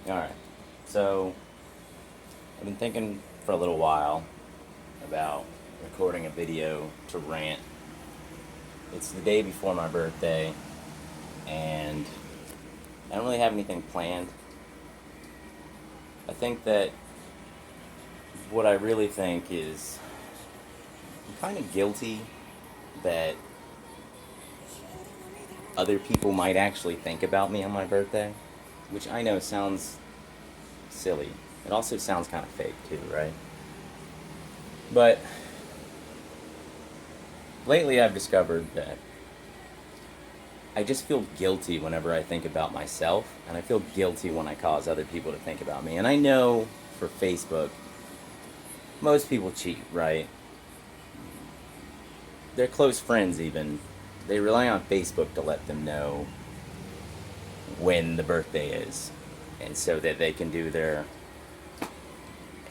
Alright, so I've been thinking for a little while about recording a video to rant. It's the day before my birthday, and I don't really have anything planned. I think that what I really think is I'm kind of guilty that other people might actually think about me on my birthday, which I know sounds silly. It also sounds kind of fake too, right? But lately I've discovered that I just feel guilty whenever I think about myself, and I feel guilty when I cause other people to think about me. And I know for Facebook, most people cheat, right? Their close friends, even, they rely on Facebook to let them know when the birthday is, and so that they can do their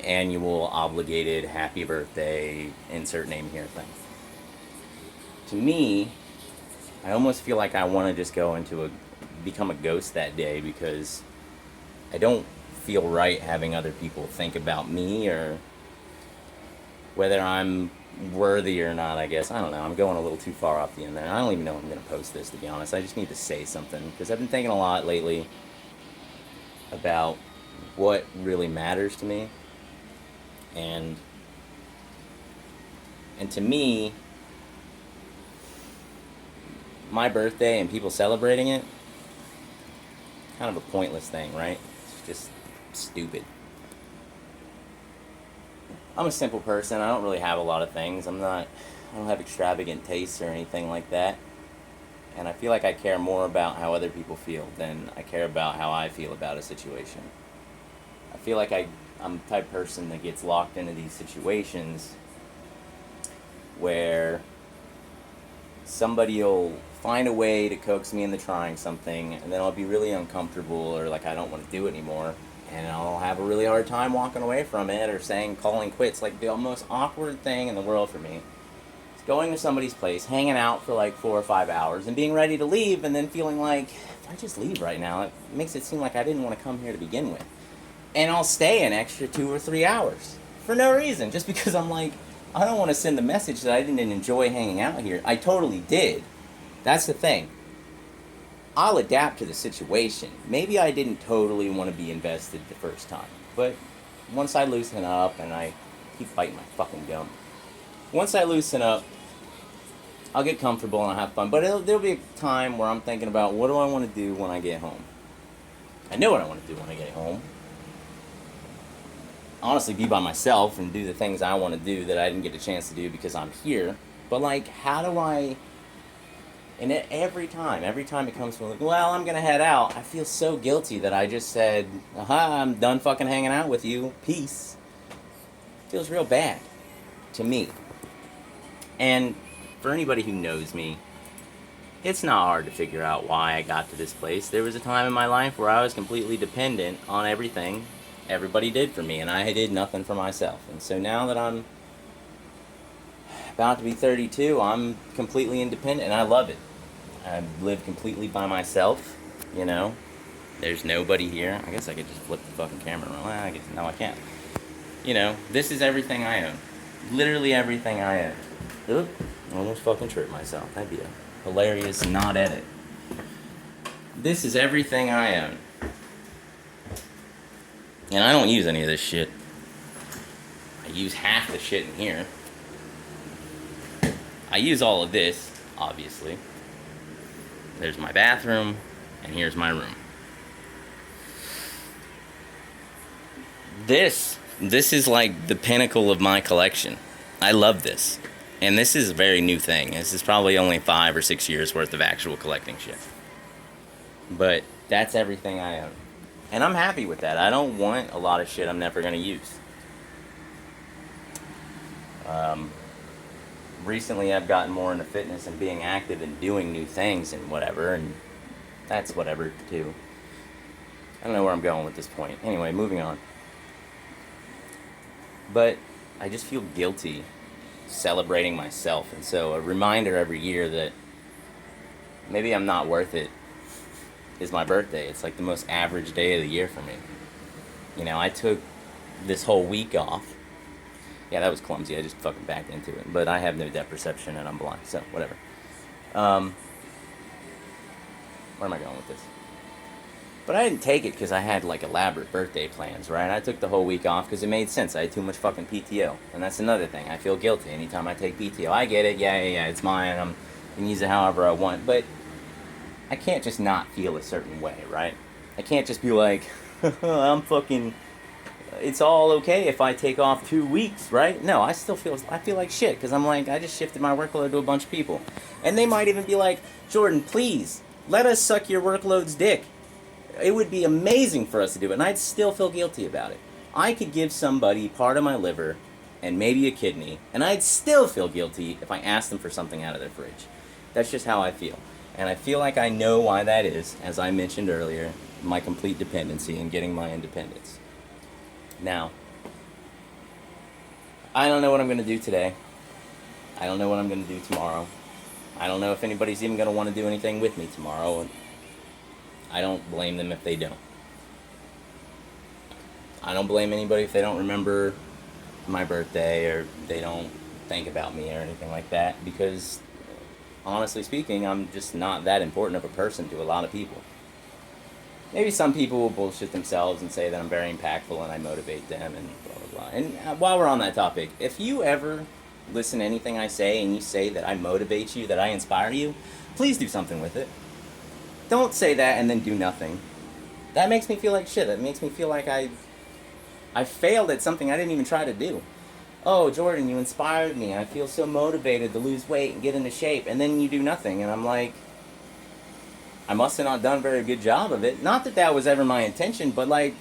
annual obligated happy birthday, insert name here thing. To me, I almost feel like I want to just become a ghost that day because I don't feel right having other people think about me or whether I'm worthy or not, I guess. I don't know. I'm going a little too far off the end there. I don't even know if I'm going to post this, to be honest. I just need to say something because I've been thinking a lot lately about what really matters to me. And to me, my birthday and people celebrating it, kind of a pointless thing, right? It's just stupid. I'm a simple person. I don't really have a lot of things. I don't have extravagant tastes or anything like that. And I feel like I care more about how other people feel than I care about how I feel about a situation. I feel like I'm the type of person that gets locked into these situations where somebody will find a way to coax me into trying something, and then I'll be really uncomfortable or like I don't want to do it anymore, and I'll have a really hard time walking away from it or calling quits. Like the most awkward thing in the world for me is going to somebody's place, hanging out for like 4 or 5 hours, and being ready to leave, and then feeling like if I just leave right now, it makes it seem like I didn't want to come here to begin with, and I'll stay an extra 2 or 3 hours for no reason, just because I'm like, I don't want to send the message that I didn't enjoy hanging out here. I totally did. That's the thing. I'll adapt to the situation. Maybe I didn't totally want to be invested the first time, but once I loosen up, and I keep biting my fucking gum, once I loosen up, I'll get comfortable and I'll have fun. But there'll be a time where I'm thinking about what do I want to do when I get home. I know what I want to do when I get home. Honestly, be by myself and do the things I want to do that I didn't get a chance to do because I'm here. But like, how do I? And every time it comes from like, well, I'm gonna head out, I feel so guilty that I just said, aha, I'm done fucking hanging out with you. Peace. It feels real bad to me. And for anybody who knows me, it's not hard to figure out why I got to this place. There was a time in my life where I was completely dependent on everything everybody did for me, and I did nothing for myself. And so now that I'm about to be 32, I'm completely independent, and I love it. I live completely by myself, you know. There's nobody here. I guess I could just flip the fucking camera around. Well, I guess, no, I can't. You know, this is everything I own. Literally everything I own. Oop, I almost fucking tripped myself. That'd be a hilarious not edit. This is everything I own. And I don't use any of this shit. I use half the shit in here. I use all of this, obviously. There's my bathroom, and here's my room. This is like the pinnacle of my collection. I love this. And this is a very new thing. This is probably only 5 or 6 years worth of actual collecting shit. But that's everything I own. And I'm happy with that. I don't want a lot of shit I'm never going to use. Recently I've gotten more into fitness and being active and doing new things and whatever, and that's whatever too. I don't know where I'm going with this point. Anyway, moving on. But I just feel guilty celebrating myself, and so a reminder every year that maybe I'm not worth it is my birthday. It's like the most average day of the year for me. You know, I took this whole week off. Yeah, that was clumsy. I just fucking backed into it. But I have no depth perception and I'm blind, so whatever. Where am I going with this? But I didn't take it because I had like elaborate birthday plans, right? I took the whole week off because it made sense. I had too much fucking PTO. And that's another thing. I feel guilty anytime I take PTO. I get it. Yeah, it's mine. I can use it however I want. But I can't just not feel a certain way, right? I can't just be like, I'm fucking... It's all okay if I take off 2 weeks, right? No, I feel like shit because I'm like, I just shifted my workload to a bunch of people. And they might even be like, Jordan, please, let us suck your workload's dick. It would be amazing for us to do it, and I'd still feel guilty about it. I could give somebody part of my liver and maybe a kidney, and I'd still feel guilty if I asked them for something out of their fridge. That's just how I feel. And I feel like I know why that is, as I mentioned earlier, my complete dependency in getting my independence. Now, I don't know what I'm going to do today. I don't know what I'm going to do tomorrow. I don't know if anybody's even going to want to do anything with me tomorrow. And I don't blame them if they don't. I don't blame anybody if they don't remember my birthday or they don't think about me or anything like that, because honestly speaking, I'm just not that important of a person to a lot of people. Maybe some people will bullshit themselves and say that I'm very impactful and I motivate them and blah, blah, blah. And while we're on that topic, if you ever listen to anything I say and you say that I motivate you, that I inspire you, please do something with it. Don't say that and then do nothing. That makes me feel like shit. That makes me feel like I failed at something I didn't even try to do. Oh, Jordan, you inspired me. I feel so motivated to lose weight and get into shape. And then you do nothing. And I'm like, I must have not done a very good job of it. Not that that was ever my intention, but like,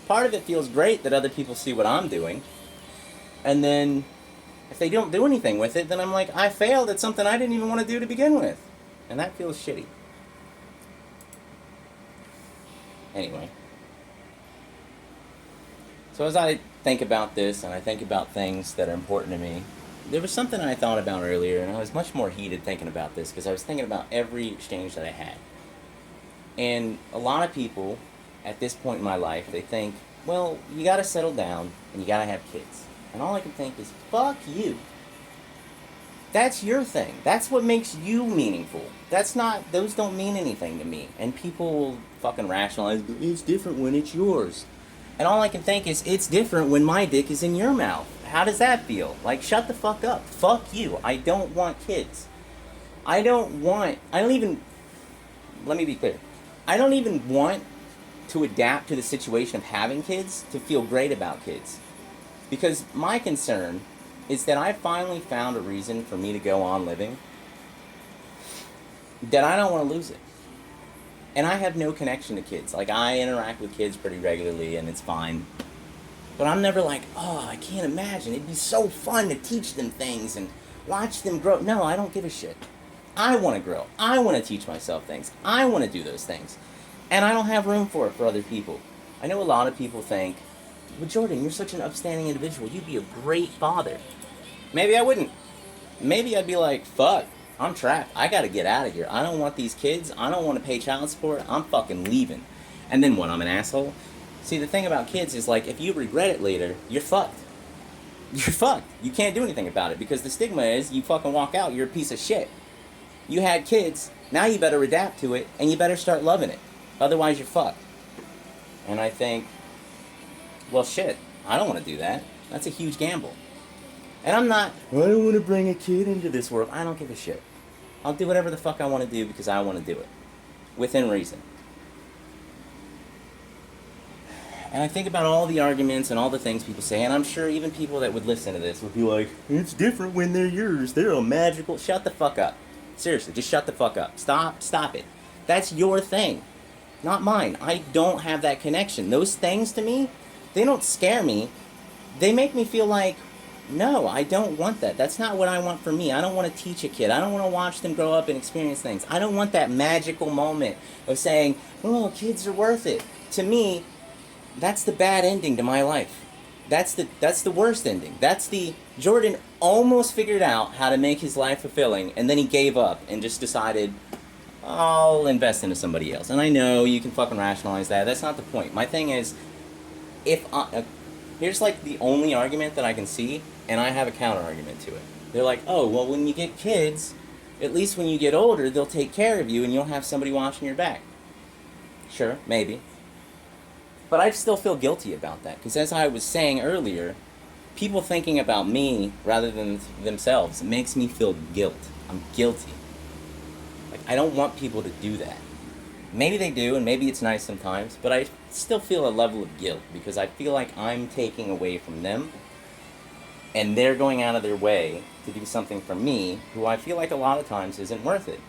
part of it feels great that other people see what I'm doing. And then, if they don't do anything with it, then I'm like, I failed at something I didn't even want to do to begin with. And that feels shitty. Anyway. So as I think about this, and I think about things that are important to me, there was something I thought about earlier, and I was much more heated thinking about this, because I was thinking about every exchange that I had. And a lot of people, at this point in my life, they think, well, you gotta settle down, and you gotta have kids. And all I can think is, fuck you. That's your thing. That's what makes you meaningful. Those don't mean anything to me. And people will fucking rationalize, it's different when it's yours. And all I can think is, it's different when my dick is in your mouth. How does that feel? Like, shut the fuck up. Fuck you. I don't want kids. Let me be clear. I don't even want to adapt to the situation of having kids to feel great about kids. Because my concern is that I finally found a reason for me to go on living, that I don't want to lose it. And I have no connection to kids. Like, I interact with kids pretty regularly, and it's fine. But I'm never like, oh, I can't imagine. It'd be so fun to teach them things and watch them grow. No, I don't give a shit. I want to grow. I want to teach myself things. I want to do those things. And I don't have room for it for other people. I know a lot of people think, well, Jordan, you're such an upstanding individual. You'd be a great father. Maybe I wouldn't. Maybe I'd be like, fuck, I'm trapped. I gotta get out of here. I don't want these kids. I don't want to pay child support. I'm fucking leaving. And then what, I'm an asshole? See, the thing about kids is, like, if you regret it later, you're fucked. You're fucked. You can't do anything about it, because the stigma is you fucking walk out, you're a piece of shit. You had kids, now you better adapt to it, and you better start loving it. Otherwise, you're fucked. And I think, well, shit, I don't want to do that. That's a huge gamble. And I don't want to bring a kid into this world. I don't give a shit. I'll do whatever the fuck I want to do because I want to do it. Within reason. And I think about all the arguments and all the things people say, and I'm sure even people that would listen to this would be like, it's different when they're yours. They're a magical... Shut the fuck up. Seriously, just shut the fuck up. Stop it. That's your thing. Not mine. I don't have that connection. Those things to me, they don't scare me. They make me feel like, no, I don't want that. That's not what I want for me. I don't want to teach a kid. I don't want to watch them grow up and experience things. I don't want that magical moment of saying, oh, kids are worth it. To me, that's the bad ending to my life. That's the worst ending. That's the Jordan almost figured out how to make his life fulfilling, and then he gave up and just decided, I'll invest into somebody else. And I know you can fucking rationalize that. That's not the point. My thing is, if here's like the only argument that I can see, and I have a counter argument to it. They're like, oh, well, when you get kids, at least when you get older, they'll take care of you and you'll have somebody watching your back. Sure, maybe. But I still feel guilty about that, because as I was saying earlier, people thinking about me rather than themselves makes me feel guilt. I'm guilty. Like, I don't want people to do that. Maybe they do, and maybe it's nice sometimes, but I still feel a level of guilt, because I feel like I'm taking away from them, and they're going out of their way to do something for me, who I feel like a lot of times isn't worth it.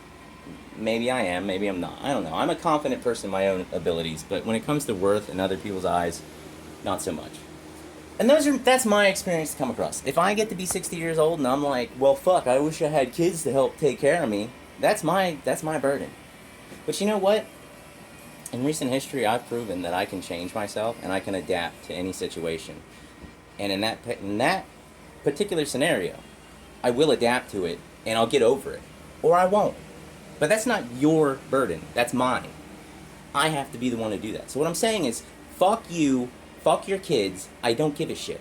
Maybe I am, maybe I'm not. I don't know. I'm a confident person in my own abilities, but when it comes to worth in other people's eyes, not so much. And that's my experience to come across. If I get to be 60 years old and I'm like, well, fuck, I wish I had kids to help take care of me, that's my burden. But you know what? In recent history, I've proven that I can change myself and I can adapt to any situation. And in that particular scenario, I will adapt to it and I'll get over it. Or I won't. But that's not your burden. That's mine. I have to be the one to do that. So what I'm saying is, fuck you, fuck your kids, I don't give a shit.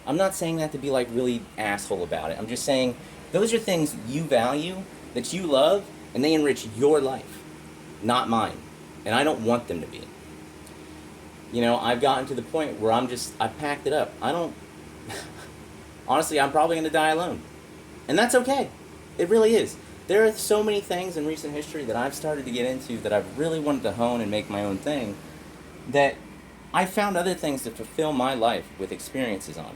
I'm not saying that to be like really asshole about it. I'm just saying those are things you value, that you love, and they enrich your life, not mine. And I don't want them to be. You know, I've gotten to the point where I've packed it up. Honestly, I'm probably going to die alone. And that's okay. It really is. There are so many things in recent history that I've started to get into that I've really wanted to hone and make my own thing, that I found other things to fulfill my life with experiences on.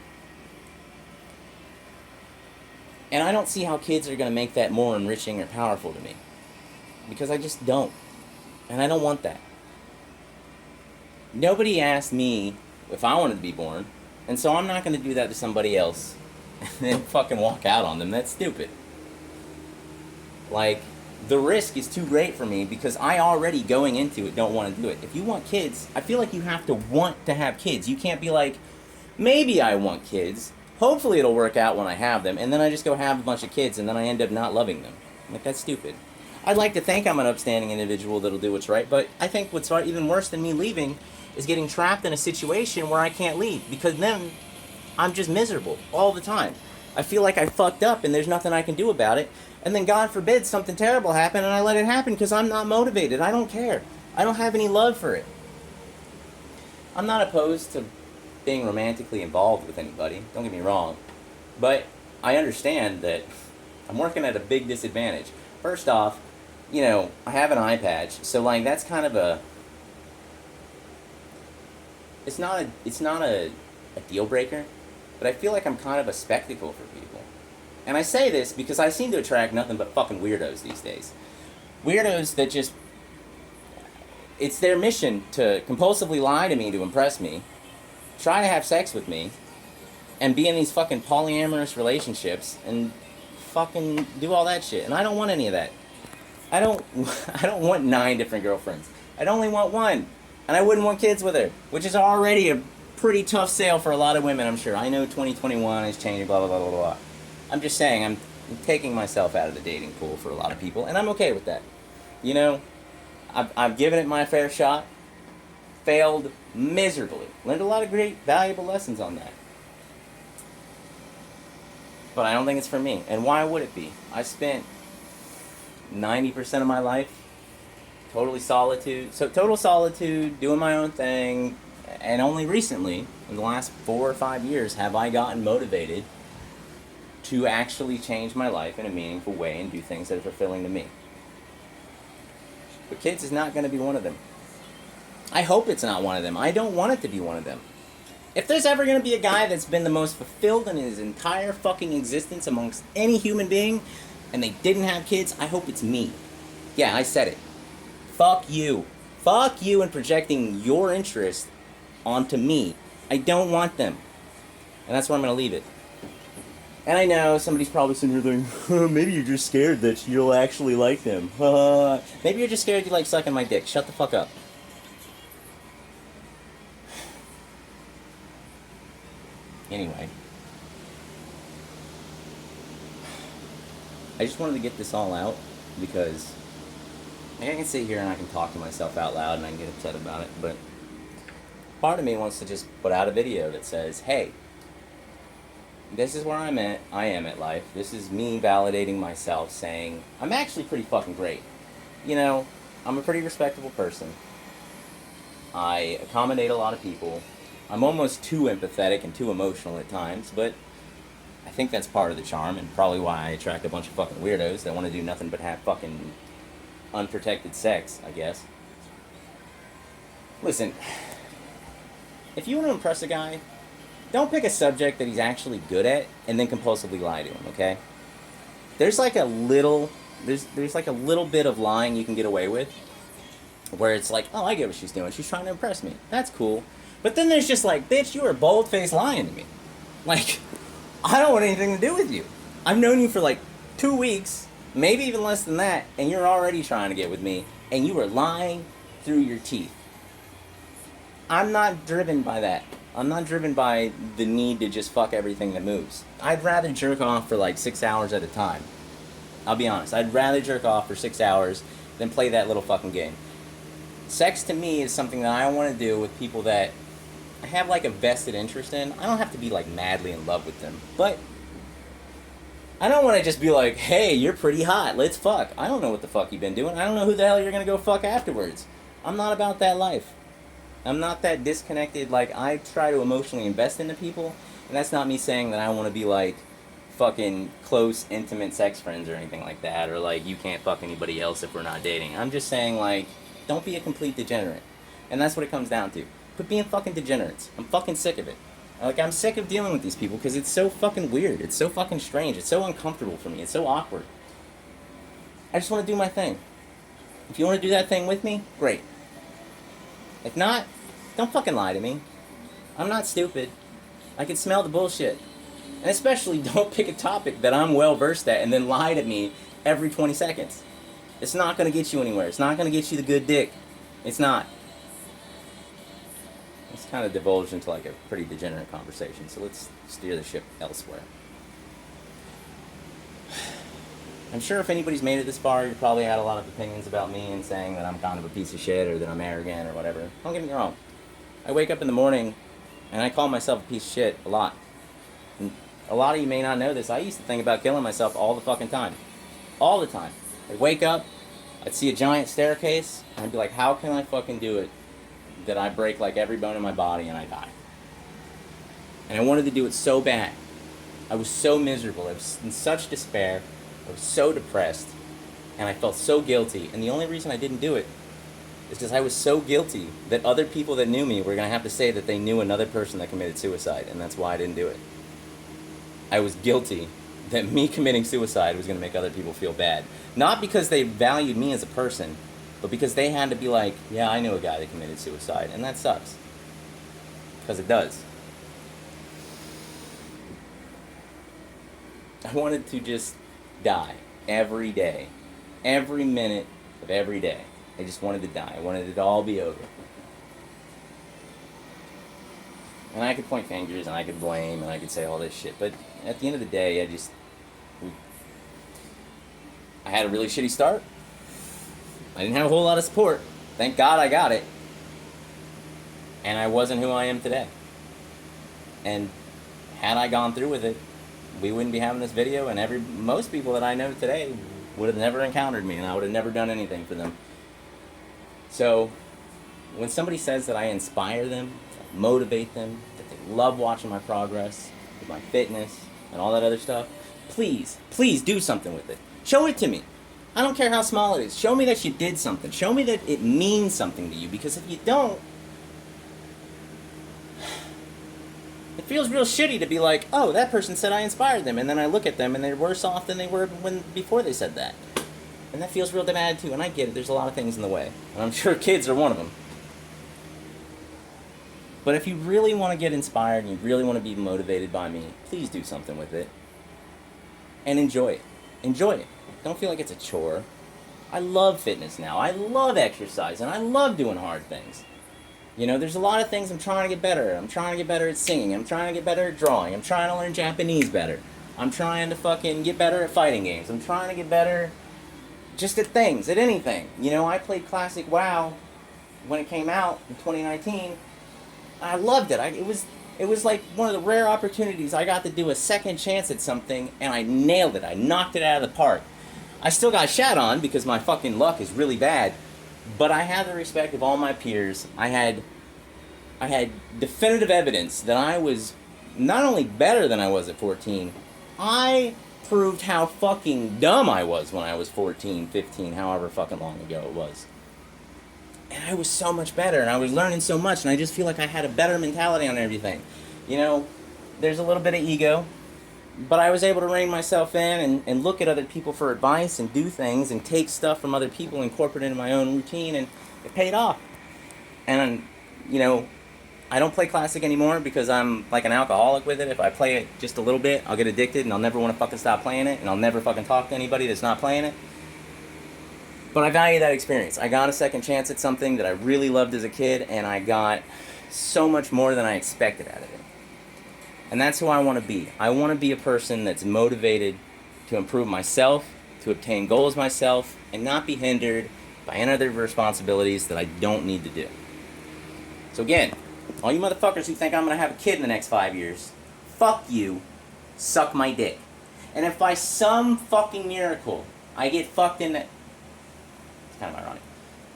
And I don't see how kids are going to make that more enriching or powerful to me. Because I just don't. And I don't want that. Nobody asked me if I wanted to be born, and so I'm not going to do that to somebody else and then fucking walk out on them. That's stupid. Like, the risk is too great for me because I already, going into it, don't want to do it. If you want kids, I feel like you have to want to have kids. You can't be like, maybe I want kids, hopefully it'll work out when I have them, and then I just go have a bunch of kids and then I end up not loving them. Like, that's stupid. I'd like to think I'm an upstanding individual that'll do what's right, but I think what's even worse than me leaving is getting trapped in a situation where I can't leave, because then I'm just miserable all the time. I feel like I fucked up and there's nothing I can do about it. And then God forbid something terrible happened and I let it happen because I'm not motivated. I don't care. I don't have any love for it. I'm not opposed to being romantically involved with anybody. Don't get me wrong. But I understand that I'm working at a big disadvantage. First off, you know, I have an eye patch. So, like, that's kind of a... It's not a deal breaker. But I feel like I'm kind of a spectacle for people. And I say this because I seem to attract nothing but fucking weirdos these days. Weirdos that just... It's their mission to compulsively lie to me to impress me, try to have sex with me, and be in these fucking polyamorous relationships, and fucking do all that shit. And I don't want any of that. I don't want 9 different girlfriends. I'd only want one. And I wouldn't want kids with her, which is already a pretty tough sale for a lot of women, I'm sure. I know 2021 is changing, blah, blah, blah, blah, blah. I'm just saying, I'm taking myself out of the dating pool for a lot of people, and I'm okay with that. You know, I've given it my fair shot, failed miserably, learned a lot of great, valuable lessons on that. But I don't think it's for me. And why would it be? I spent 90% of my life total solitude, doing my own thing, and only recently, in the last 4 or 5 years, have I gotten motivated to actually change my life in a meaningful way and do things that are fulfilling to me. But kids is not going to be one of them. I hope it's not one of them. I don't want it to be one of them. If there's ever going to be a guy that's been the most fulfilled in his entire fucking existence amongst any human being, and they didn't have kids, I hope it's me. Yeah, I said it. Fuck you. Fuck you and projecting your interest onto me. I don't want them. And that's where I'm going to leave it. And I know somebody's probably sitting here thinking, maybe you're just scared that you'll actually like them. Maybe you're just scared you like sucking my dick. Shut the fuck up. Anyway. I just wanted to get this all out because I can sit here and I can talk to myself out loud and I can get upset about it, but part of me wants to just put out a video that says, hey, this is where I am at life. This is me validating myself, saying, I'm actually pretty fucking great. You know, I'm a pretty respectable person. I accommodate a lot of people. I'm almost too empathetic and too emotional at times, but I think that's part of the charm and probably why I attract a bunch of fucking weirdos that want to do nothing but have fucking unprotected sex, I guess. Listen, if you want to impress a guy, don't pick a subject that he's actually good at and then compulsively lie to him, okay? There's like a little bit of lying you can get away with where it's like, oh, I get what she's doing. She's trying to impress me. That's cool. But then there's just like, bitch, you are bold-faced lying to me. Like, I don't want anything to do with you. I've known you for like 2 weeks, maybe even less than that, and you're already trying to get with me, and you are lying through your teeth. I'm not driven by that. I'm not driven by the need to just fuck everything that moves. I'd rather jerk off for like 6 hours at a time. I'll be honest. I'd rather jerk off for 6 hours than play that little fucking game. Sex to me is something that I want to do with people that I have like a vested interest in. I don't have to be like madly in love with them, but I don't want to just be like, hey, you're pretty hot, let's fuck. I don't know what the fuck you've been doing. I don't know who the hell you're gonna go fuck afterwards. I'm not about that life. I'm not that disconnected. Like, I try to emotionally invest into people, and that's not me saying that I want to be like fucking close, intimate sex friends or anything like that, or like you can't fuck anybody else if we're not dating. I'm just saying, like, don't be a complete degenerate. And that's what it comes down to. Quit being fucking degenerates. I'm fucking sick of it. Like, I'm sick of dealing with these people because it's so fucking weird. It's so fucking strange. It's so uncomfortable for me. It's so awkward. I just want to do my thing. If you want to do that thing with me, great. If not, don't fucking lie to me. I'm not stupid. I can smell the bullshit. And especially don't pick a topic that I'm well versed at and then lie to me every 20 seconds. It's not going to get you anywhere. It's not going to get you the good dick. It's not. It's kind of divulged into like a pretty degenerate conversation, so let's steer the ship elsewhere. I'm sure if anybody's made it this far, you probably had a lot of opinions about me and saying that I'm kind of a piece of shit or that I'm arrogant or whatever. Don't get me wrong. I wake up in the morning and I call myself a piece of shit a lot. And a lot of you may not know this. I used to think about killing myself all the fucking time. All the time. I'd wake up, I'd see a giant staircase, and I'd be like, how can I fucking do it that I break like every bone in my body and I die? And I wanted to do it so bad. I was so miserable. I was in such despair. I was so depressed. And I felt so guilty. And the only reason I didn't do it is because I was so guilty that other people that knew me were going to have to say that they knew another person that committed suicide. And that's why I didn't do it. I was guilty that me committing suicide was going to make other people feel bad. Not because they valued me as a person, but because they had to be like, yeah, I knew a guy that committed suicide, and that sucks. Because it does. I wanted to just die every day. Every minute of every day. I just wanted to die. I wanted it to all be over. And I could point fingers, and I could blame, and I could say all this shit, but at the end of the day, I had a really shitty start. I didn't have a whole lot of support. Thank God I got it. And I wasn't who I am today. And had I gone through with it, we wouldn't be having this video, and most people that I know today would have never encountered me, and I would have never done anything for them. So, when somebody says that I inspire them, motivate them, that they love watching my progress, with my fitness, and all that other stuff, please do something with it. Show it to me. I don't care how small it is. Show me that you did something. Show me that it means something to you, because if you don't, it feels real shitty to be like, oh, that person said I inspired them, and then I look at them and they're worse off than they were before they said that. And that feels real bad too, and I get it, there's a lot of things in the way. And I'm sure kids are one of them. But if you really want to get inspired and you really want to be motivated by me, please do something with it. And enjoy it. Enjoy it. Don't feel like it's a chore. I love fitness now. I love exercise, and I love doing hard things. You know, there's a lot of things I'm trying to get better at. I'm trying to get better at singing. I'm trying to get better at drawing. I'm trying to learn Japanese better. I'm trying to fucking get better at fighting games. I'm trying to get better just at things, at anything. You know, I played Classic WoW when it came out in 2019. I loved it. It was like one of the rare opportunities I got to do a second chance at something, and I nailed it. I knocked it out of the park. I still got shat on because my fucking luck is really bad, but I had the respect of all my peers. I had definitive evidence that I was not only better than I was at 14, I proved how fucking dumb I was when I was 14, 15, however fucking long ago it was. And I was so much better, and I was learning so much, and I just feel like I had a better mentality on everything. You know, there's a little bit of ego, but I was able to rein myself in and look at other people for advice and do things and take stuff from other people and incorporate it into my own routine, and it paid off. And, you know, I don't play classic anymore because I'm like an alcoholic with it. If I play it just a little bit, I'll get addicted, and I'll never want to fucking stop playing it, and I'll never fucking talk to anybody that's not playing it. But I value that experience. I got a second chance at something that I really loved as a kid, and I got so much more than I expected out of it. And that's who I want to be. I want to be a person that's motivated to improve myself, to obtain goals myself, and not be hindered by any other responsibilities that I don't need to do. So again, all you motherfuckers who think I'm going to have a kid in the next 5 years, fuck you, suck my dick. And if by some fucking miracle I get fucked in the... kind of ironic.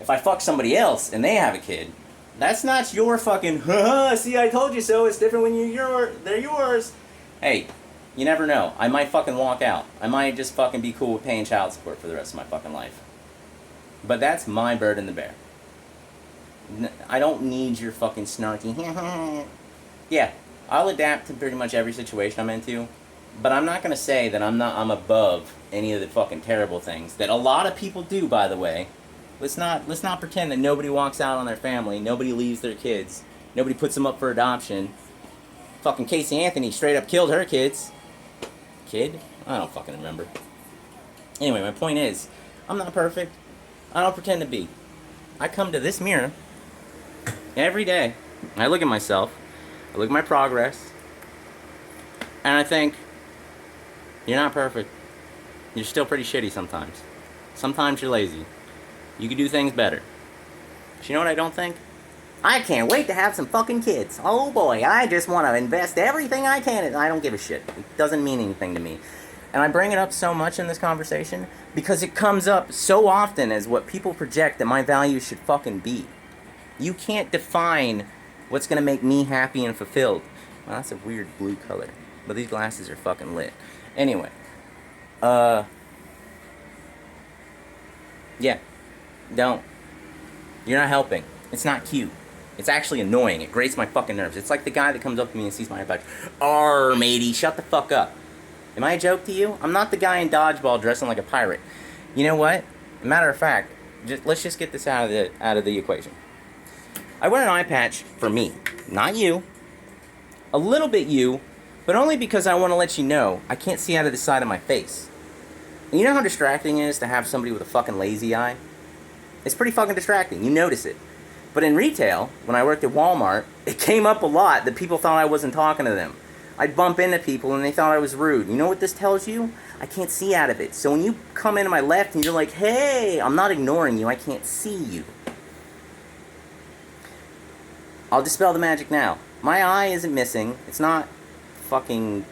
If I fuck somebody else and they have a kid, that's not your fucking, see, I told you so, it's different when they're yours. Hey, you never know. I might fucking walk out. I might just fucking be cool with paying child support for the rest of my fucking life. But that's my burden to bear. I don't need your fucking snarky, yeah, I'll adapt to pretty much every situation I'm into, but I'm not going to say that I'm above any of the fucking terrible things that a lot of people do, by the way. Let's not pretend that nobody walks out on their family, nobody leaves their kids, nobody puts them up for adoption. Fucking Casey Anthony straight up killed her kids. Kid? I don't fucking remember. Anyway, my point is, I'm not perfect. I don't pretend to be. I come to this mirror every day. I look at myself. I look at my progress. And I think, you're not perfect. You're still pretty shitty sometimes. Sometimes you're lazy. You could do things better. But you know what I don't think? I can't wait to have some fucking kids. Oh boy, I just want to invest everything I can. I don't give a shit. It doesn't mean anything to me. And I bring it up so much in this conversation because it comes up so often as what people project that my values should fucking be. You can't define what's going to make me happy and fulfilled. Well, that's a weird blue color. But these glasses are fucking lit. Anyway. Yeah. Don't. You're not helping. It's not cute. It's actually annoying. It grates my fucking nerves. It's like the guy that comes up to me and sees my iPad. Arr, matey, shut the fuck up. Am I a joke to you? I'm not the guy in Dodgeball dressing like a pirate. You know what? Matter of fact, let's just get this out of the equation. I wear an eye patch for me, not you. A little bit you, but only because I want to let you know I can't see out of the side of my face. And you know how distracting it is to have somebody with a fucking lazy eye? It's pretty fucking distracting. You notice it. But in retail, when I worked at Walmart, it came up a lot that people thought I wasn't talking to them. I'd bump into people and they thought I was rude. You know what this tells you? I can't see out of it. So when you come into my left and you're like, hey, I'm not ignoring you. I can't see you. I'll dispel the magic now. My eye isn't missing. It's not fucking...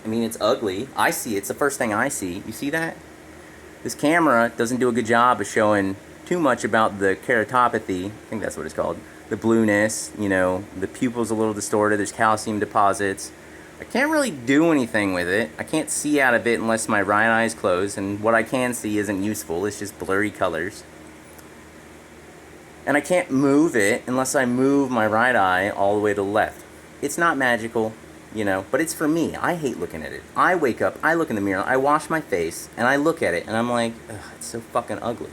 I mean, it's ugly. I see it. It's the first thing I see. You see that? This camera doesn't do a good job of showing too much about the keratopathy. I think that's what it's called. The blueness, you know, the pupil's a little distorted. There's calcium deposits. I can't really do anything with it. I can't see out of it unless my right eye is closed, and what I can see isn't useful. It's just blurry colors. And I can't move it unless I move my right eye all the way to the left. It's not magical, you know, but it's for me. I hate looking at it. I wake up, I look in the mirror, I wash my face, and I look at it, and I'm like, ugh, it's so fucking ugly.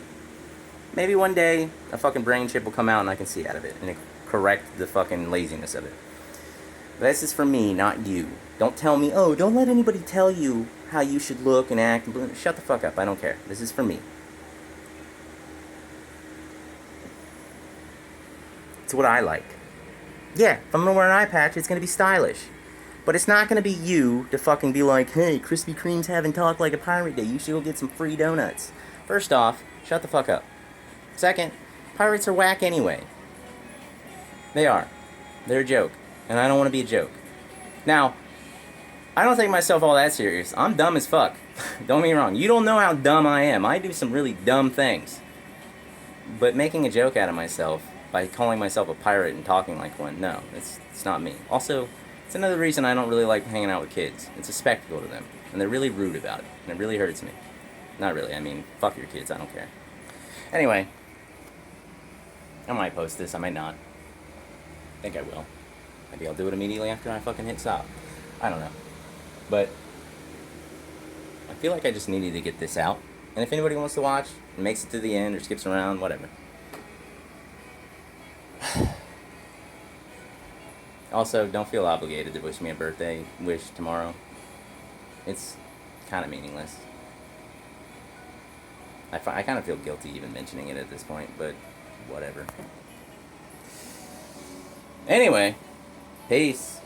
Maybe one day a fucking brain chip will come out and I can see out of it and correct the fucking laziness of it. But this is for me, not you. Don't tell me, oh, don't let anybody tell you how you should look and act. Shut the fuck up. I don't care. This is for me. It's what I like. Yeah, if I'm going to wear an eye patch, it's going to be stylish. But it's not going to be you to fucking be like, hey, Krispy Kreme's having Talk Like a Pirate Day. You should go get some free donuts. First off, shut the fuck up. Second, pirates are whack anyway. They are. They're a joke. And I don't want to be a joke. Now, I don't take myself all that serious. I'm dumb as fuck. Don't get me wrong. You don't know how dumb I am. I do some really dumb things. But making a joke out of myself by calling myself a pirate and talking like one, no, it's not me. Also, it's another reason I don't really like hanging out with kids. It's a spectacle to them. And they're really rude about it. And it really hurts me. Not really. I mean, fuck your kids. I don't care. Anyway, I might post this. I might not. I think I will. Maybe I'll do it immediately after I fucking hit stop. I don't know. But I feel like I just needed to get this out. And if anybody wants to watch and makes it to the end or skips around, whatever. Also, don't feel obligated to wish me a birthday wish tomorrow. It's kind of meaningless. I kind of feel guilty even mentioning it at this point, but whatever. Anyway, peace.